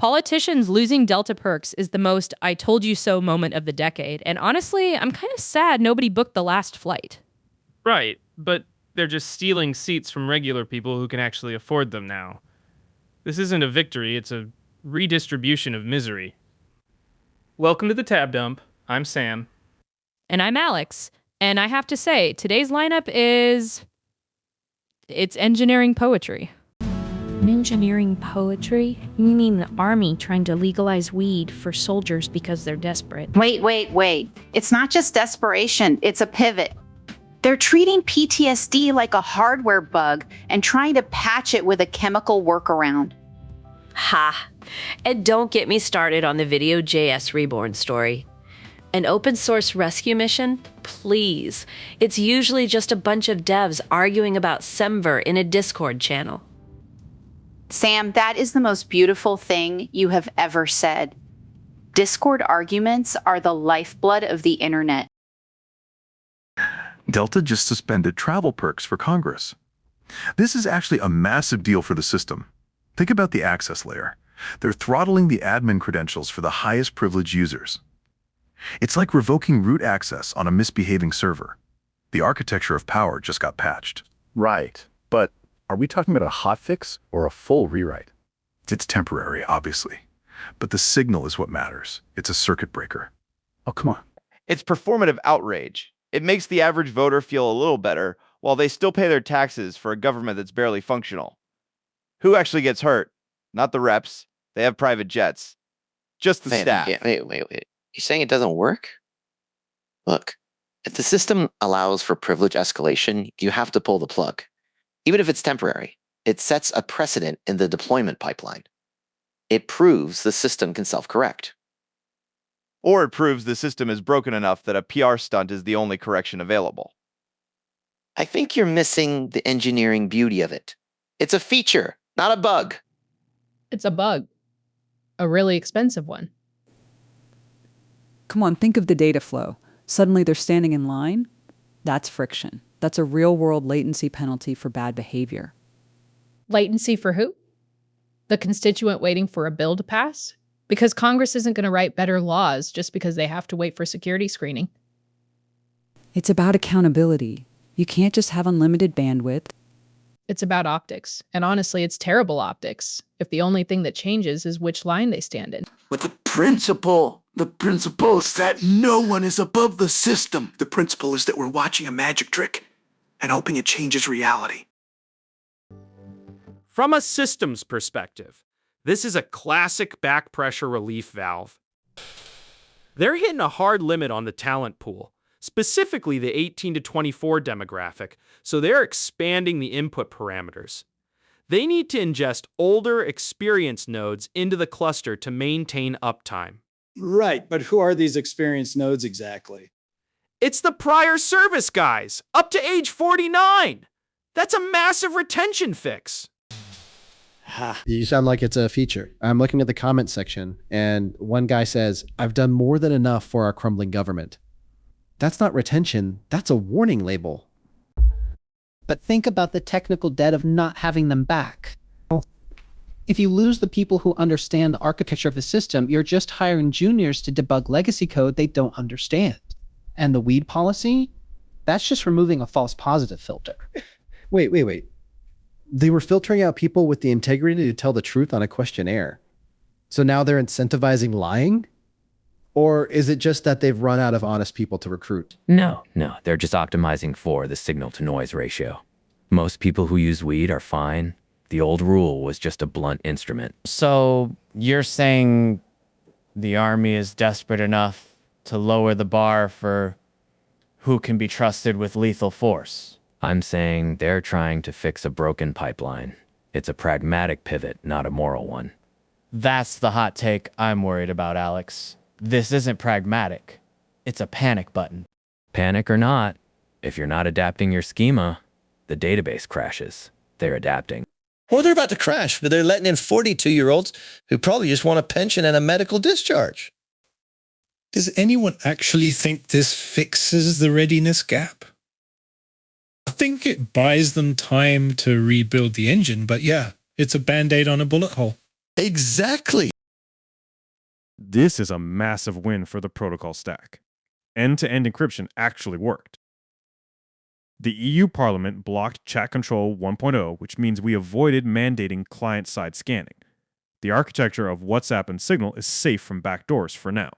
Politicians losing Delta Perks is the most I told you so moment of the decade, and honestly, I'm kind of sad nobody booked the last flight. Right, but they're just stealing seats from regular people who can actually afford them now. This isn't a victory, it's a redistribution of misery. Welcome to the Tab Dump. I'm Sam. And I'm Alex, and I have to say, today's lineup is... it's engineering poetry. Engineering poetry? You mean the army trying to legalize weed for soldiers because they're desperate? Wait. It's not just desperation, it's a pivot. They're treating PTSD like a hardware bug and trying to patch it with a chemical workaround. Ha! And don't get me started on the Video.js Reborn story. An open source rescue mission? Please. It's usually just a bunch of devs arguing about Semver in a Discord channel. Sam, that is the most beautiful thing you have ever said. Discord arguments are the lifeblood of the internet. Delta just suspended travel perks for Congress. This is actually a massive deal for the system. Think about the access layer. They're throttling the admin credentials for the highest privilege users. It's like revoking root access on a misbehaving server. The architecture of power just got patched. Right, but are we talking about a hotfix or a full rewrite? It's temporary, obviously, but the signal is what matters. It's a circuit breaker. Oh, come on. It's performative outrage. It makes the average voter feel a little better while they still pay their taxes for a government that's barely functional. Who actually gets hurt? Not the reps. They have private jets. Just the staff. Wait. You're saying it doesn't work? Look, if the system allows for privilege escalation, you have to pull the plug. Even if it's temporary, it sets a precedent in the deployment pipeline. It proves the system can self-correct. Or it proves the system is broken enough that a PR stunt is the only correction available. I think you're missing the engineering beauty of it. It's a feature, not a bug. It's a bug. A really expensive one. Come on, think of the data flow. Suddenly they're standing in line. That's friction. That's a real-world latency penalty for bad behavior. Latency for who? The constituent waiting for a bill to pass? Because Congress isn't going to write better laws just because they have to wait for security screening. It's about accountability. You can't just have unlimited bandwidth. It's about optics. And honestly, it's terrible optics if the only thing that changes is which line they stand in. But the principle is that no one is above the system. The principle is that we're watching a magic trick and hoping it changes reality. From a systems perspective, this is a classic back pressure relief valve. They're hitting a hard limit on the talent pool, specifically the 18 to 24 demographic, so they're expanding the input parameters. They need to ingest older, experienced nodes into the cluster to maintain uptime. Right, but who are these experienced nodes exactly? It's the prior service guys, up to age 49. That's a massive retention fix. You sound like it's a feature. I'm looking at the comment section, and one guy says, "I've done more than enough for our crumbling government." That's not retention, that's a warning label. But think about the technical debt of not having them back. If you lose the people who understand the architecture of the system, you're just hiring juniors to debug legacy code they don't understand. And the weed policy? That's just removing a false positive filter. Wait. They were filtering out people with the integrity to tell the truth on a questionnaire. So now they're incentivizing lying? Or is it just that they've run out of honest people to recruit? No, they're just optimizing for the signal-to-noise ratio. Most people who use weed are fine. The old rule was just a blunt instrument. So you're saying the Army is desperate enough to lower the bar for who can be trusted with lethal force? I'm saying they're trying to fix a broken pipeline. It's a pragmatic pivot, not a moral one. That's the hot take I'm worried about, Alex. This isn't pragmatic. It's a panic button. Panic or not, if you're not adapting your schema, the database crashes. They're adapting. Or they're about to crash, but they're letting in 42-year-olds who probably just want a pension and a medical discharge. Does anyone actually think this fixes the readiness gap? I think it buys them time to rebuild the engine, but yeah, it's a band-aid on a bullet hole. Exactly. This is a massive win for the protocol stack. End-to-end encryption actually worked. The EU Parliament blocked Chat Control 1.0, which means we avoided mandating client-side scanning. The architecture of WhatsApp and Signal is safe from backdoors for now.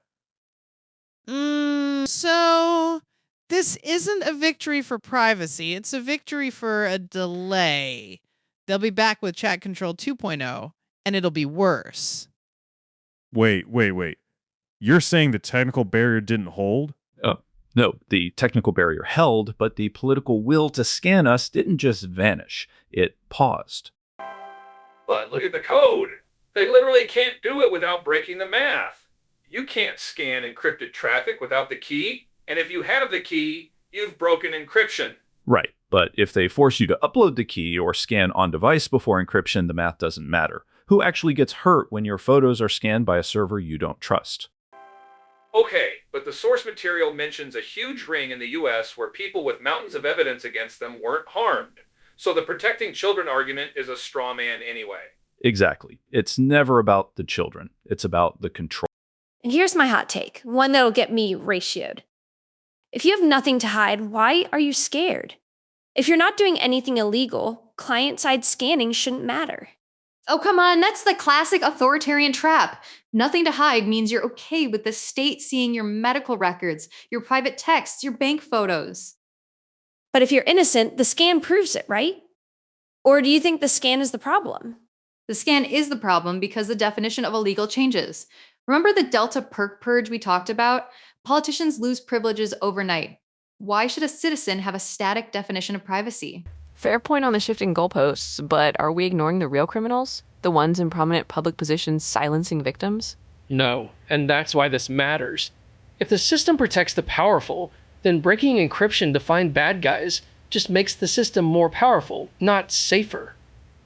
So this isn't a victory for privacy. It's a victory for a delay. They'll be back with Chat Control 2.0, and it'll be worse. Wait. You're saying the technical barrier didn't hold? No, the technical barrier held, but the political will to scan us didn't just vanish. It paused. But look at the code. They literally can't do it without breaking the math. You can't scan encrypted traffic without the key, and if you have the key, you've broken encryption. Right, but if they force you to upload the key or scan on device before encryption, the math doesn't matter. Who actually gets hurt when your photos are scanned by a server you don't trust? Okay, but the source material mentions a huge ring in the US where people with mountains of evidence against them weren't harmed. So the protecting children argument is a straw man anyway. Exactly. It's never about the children. It's about the control. And here's my hot take, one that'll get me ratioed. If you have nothing to hide, why are you scared? If you're not doing anything illegal, client-side scanning shouldn't matter. Oh, come on, that's the classic authoritarian trap. Nothing to hide means you're okay with the state seeing your medical records, your private texts, your bank photos. But if you're innocent, the scan proves it, right? Or do you think the scan is the problem? The scan is the problem because the definition of illegal changes. Remember the Delta Perk Purge we talked about? Politicians lose privileges overnight. Why should a citizen have a static definition of privacy? Fair point on the shifting goalposts, but are we ignoring the real criminals? The ones in prominent public positions silencing victims? No, and that's why this matters. If the system protects the powerful, then breaking encryption to find bad guys just makes the system more powerful, not safer.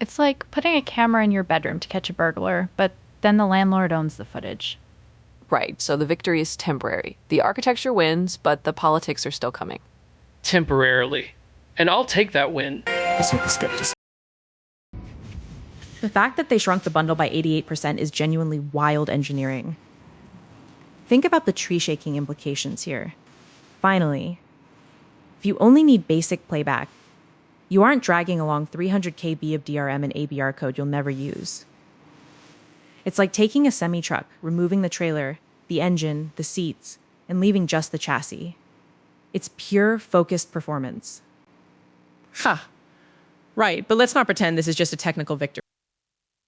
It's like putting a camera in your bedroom to catch a burglar, but then the landlord owns the footage. Right, so the victory is temporary. The architecture wins, but the politics are still coming. Temporarily. And I'll take that win. The fact that they shrunk the bundle by 88% is genuinely wild engineering. Think about the tree-shaking implications here. Finally, if you only need basic playback, you aren't dragging along 300 KB of DRM and ABR code you'll never use. It's like taking a semi-truck, removing the trailer, the engine, the seats, and leaving just the chassis. It's pure, focused performance. Ha! Right, but let's not pretend this is just a technical victory.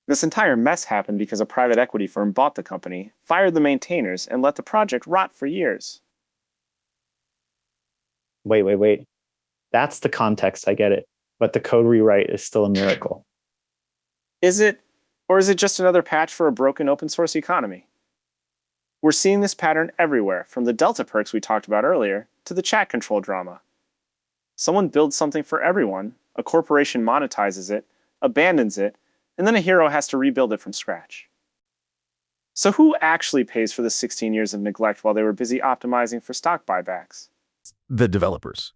This entire mess happened because a private equity firm bought the company, fired the maintainers, and let the project rot for years. Wait. That's the context, I get it. But the code rewrite is still a miracle. Is it? Or is it just another patch for a broken open source economy? We're seeing this pattern everywhere, from the Delta perks we talked about earlier to the chat control drama. Someone builds something for everyone, a corporation monetizes it, abandons it, and then a hero has to rebuild it from scratch. So who actually pays for the 16 years of neglect while they were busy optimizing for stock buybacks? The developers,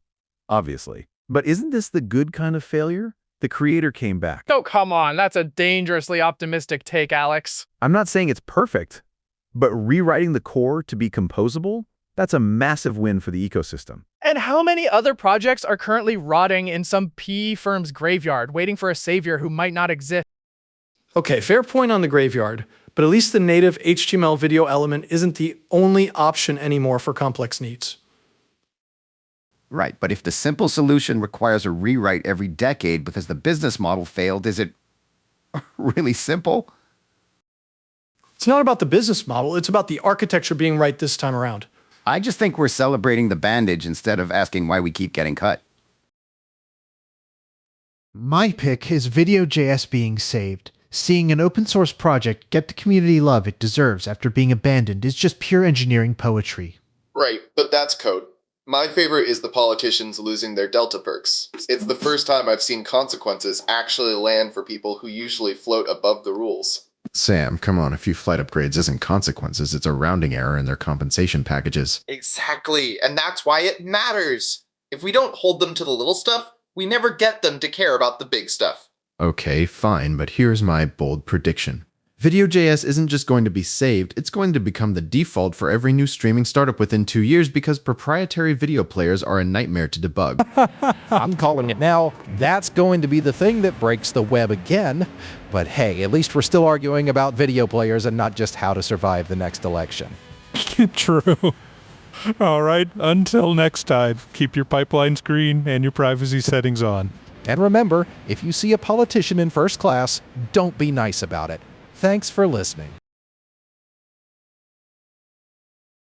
obviously. But isn't this the good kind of failure? The creator came back. Oh, come on. That's a dangerously optimistic take, Alex. I'm not saying it's perfect, but rewriting the core to be composable, that's a massive win for the ecosystem. And how many other projects are currently rotting in some PE firm's graveyard, waiting for a savior who might not exist? Okay, fair point on the graveyard, but at least the native HTML video element isn't the only option anymore for complex needs. Right, but if the simple solution requires a rewrite every decade because the business model failed, is it really simple? It's not about the business model, it's about the architecture being right this time around. I just think we're celebrating the bandage instead of asking why we keep getting cut. My pick is Video.js being saved. Seeing an open source project get the community love it deserves after being abandoned is just pure engineering poetry. Right, but that's code. My favorite is the politicians losing their Delta perks. It's the first time I've seen consequences actually land for people who usually float above the rules. Sam, come on, a few flight upgrades isn't consequences, it's a rounding error in their compensation packages. Exactly, and that's why it matters. If we don't hold them to the little stuff, we never get them to care about the big stuff. Okay, fine, but here's my bold prediction. Video.js isn't just going to be saved, it's going to become the default for every new streaming startup within 2 years because proprietary video players are a nightmare to debug. I'm calling it now. That's going to be the thing that breaks the web again. But hey, at least we're still arguing about video players and not just how to survive the next election. True. All right, until next time, keep your pipelines green and your privacy settings on. And remember, if you see a politician in first class, don't be nice about it. Thanks for listening.